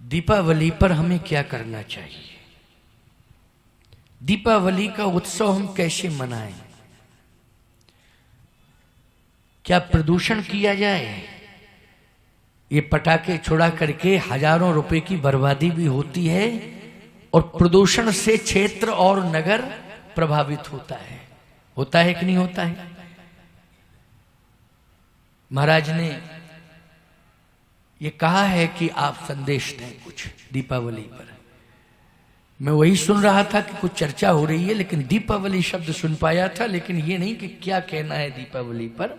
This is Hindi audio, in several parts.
दीपावली पर हमें क्या करना चाहिए? दीपावली का उत्सव हम कैसे मनाएं? क्या प्रदूषण किया जाए? ये पटाखे छुड़ा करके हजारों रुपए की बर्बादी भी होती है और प्रदूषण से क्षेत्र और नगर प्रभावित होता है कि नहीं होता है? महाराज ने ये कहा है कि आप संदेश दें कुछ दीपावली पर। मैं वही सुन रहा था कि कुछ चर्चा हो रही है, लेकिन दीपावली शब्द सुन पाया था, लेकिन ये नहीं कि क्या कहना है दीपावली पर।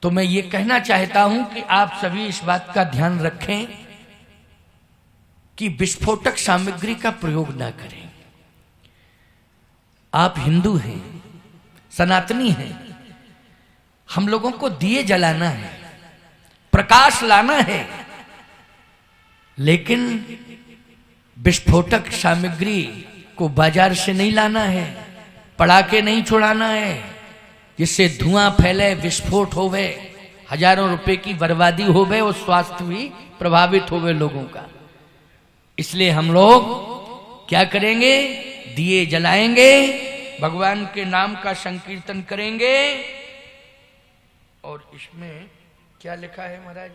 तो मैं ये कहना चाहता हूं कि आप सभी इस बात का ध्यान रखें कि विस्फोटक सामग्री का प्रयोग ना करें। आप हिंदू हैं, सनातनी हैं, हम लोगों को दिए जलाना है, प्रकाश लाना है, लेकिन विस्फोटक सामग्री को बाजार से नहीं लाना है, पटाखे नहीं छुड़ाना है जिससे धुआं फैले, विस्फोट होवे, हजारों रुपए की बर्बादी होवे और स्वास्थ्य भी प्रभावित होवे लोगों का। इसलिए हम लोग क्या करेंगे? दिए जलाएंगे, भगवान के नाम का संकीर्तन करेंगे। और इसमें क्या लिखा है महाराज?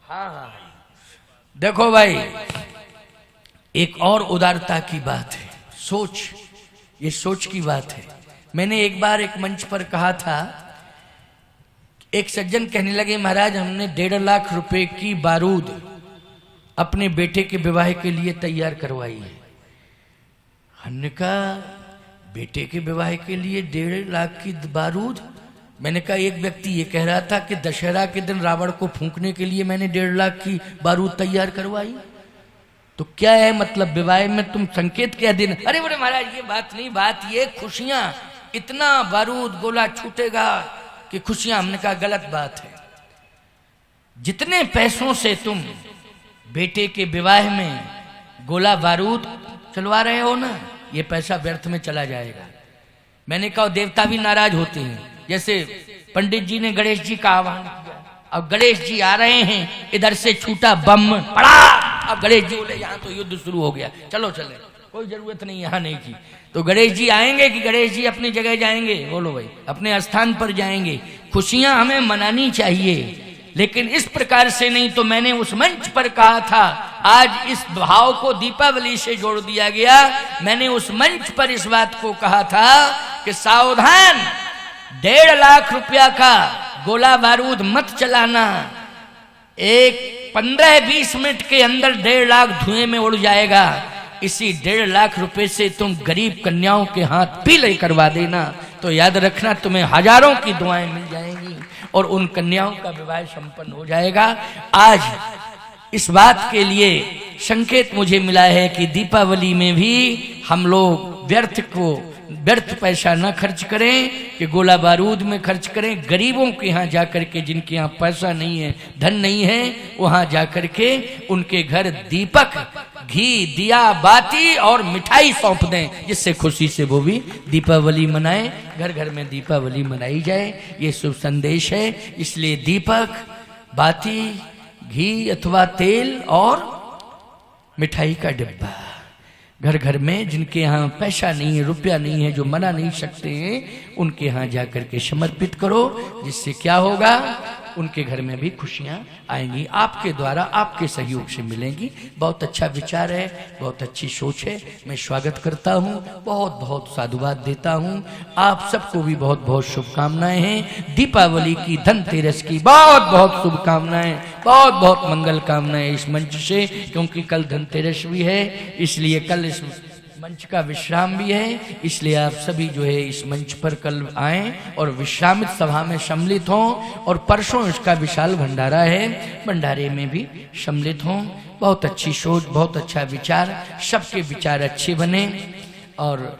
हाँ, देखो भाई, एक और उदारता की बात है, ये सोच की बात है। मैंने एक बार एक मंच पर कहा था, एक सज्जन कहने लगे, महाराज हमने 1.5 लाख रुपए की बारूद अपने बेटे के विवाह के लिए तैयार करवाई है। हमने कहा बेटे के विवाह के लिए 1.5 लाख की बारूद? मैंने कहा एक व्यक्ति ये कह रहा था कि दशहरा के दिन रावण को फूंकने के लिए मैंने 1.5 लाख की बारूद तैयार करवाई। तो क्या है मतलब, विवाह में तुम संकेत क्या देना? अरे बोले महाराज ये बात नहीं, बात ये खुशियां, इतना बारूद गोला छूटेगा कि खुशियां। हमने कहा गलत बात है। जितने पैसों से तुम बेटे के विवाह में गोला बारूद चलवा रहे हो ना, ये पैसा व्यर्थ में चला जाएगा। मैंने कहा देवता भी नाराज होते हैं। जैसे पंडित जी ने गणेश जी का आह्वान किया, अब गणेश जी आ रहे हैं, इधर से छूटा बम पड़ा, अब गणेश जी बोले यहाँ तो युद्ध शुरू हो गया, चलो चले, कोई जरूरत नहीं यहाँ नहीं की। तो गणेश जी आएंगे कि गणेश जी अपनी जगह जाएंगे? बोलो भाई, अपने स्थान पर जाएंगे। खुशियां हमें मनानी चाहिए, लेकिन इस प्रकार से नहीं। तो मैंने उस मंच पर कहा था, आज इस भाव को दीपावली से जोड़ दिया गया। मैंने उस मंच पर इस बात को कहा था कि सावधान, 1.5 लाख रुपया का गोला बारूद मत चलाना। एक 15-20 मिनट के अंदर 1.5 लाख धुएं में उड़ जाएगा। इसी 1.5 लाख रुपए से तुम गरीब कन्याओं के हाथ पीले करवा देना, तो याद रखना तुम्हें हजारों की दुआएं मिल जाएंगी और उन कन्याओं का विवाह संपन्न हो जाएगा। आज इस बात के लिए संकेत मुझे मिला है कि दीपावली में भी हम लोग व्यर्थ पैसा न खर्च करें कि गोला बारूद में खर्च करें। गरीबों के यहाँ जाकर के, जिनके यहाँ पैसा नहीं है, धन नहीं है, वहां जाकर के उनके घर दीपक, घी, दिया, बाती और मिठाई सौंप दें, जिससे खुशी से वो भी दीपावली मनाएं। घर घर में दीपावली मनाई जाए, ये शुभ संदेश है। इसलिए दीपक, बाती, घी अथवा तेल और मिठाई का डिब्बा घर घर में, जिनके यहाँ पैसा नहीं है, रुपया नहीं है, जो मना नहीं सकते हैं, उनके यहाँ जाकर के समर्पित करो। जिससे क्या होगा, उनके घर में भी खुशियां आएंगी, आपके द्वारा, आपके सहयोग से मिलेंगी। बहुत अच्छा विचार है, बहुत अच्छी सोच है। मैं स्वागत करता हूं, बहुत बहुत साधुवाद देता हूं। आप सबको भी बहुत बहुत शुभकामनाएं हैं। दीपावली की, धनतेरस की बहुत बहुत शुभकामनाएं, बहुत बहुत मंगल कामनाएं इस मंच से, क्योंकि कल धनतेरस भी है, इसलिए कल इस मंच का विश्राम भी है। इसलिए आप सभी जो है इस मंच पर कल आएं और विश्रामित सभा में सम्मिलित हों, और परसों इसका विशाल भंडारा है, भंडारे में भी सम्मिलित हों। बहुत अच्छी सोच, बहुत अच्छा विचार, सबके विचार अच्छे बने। और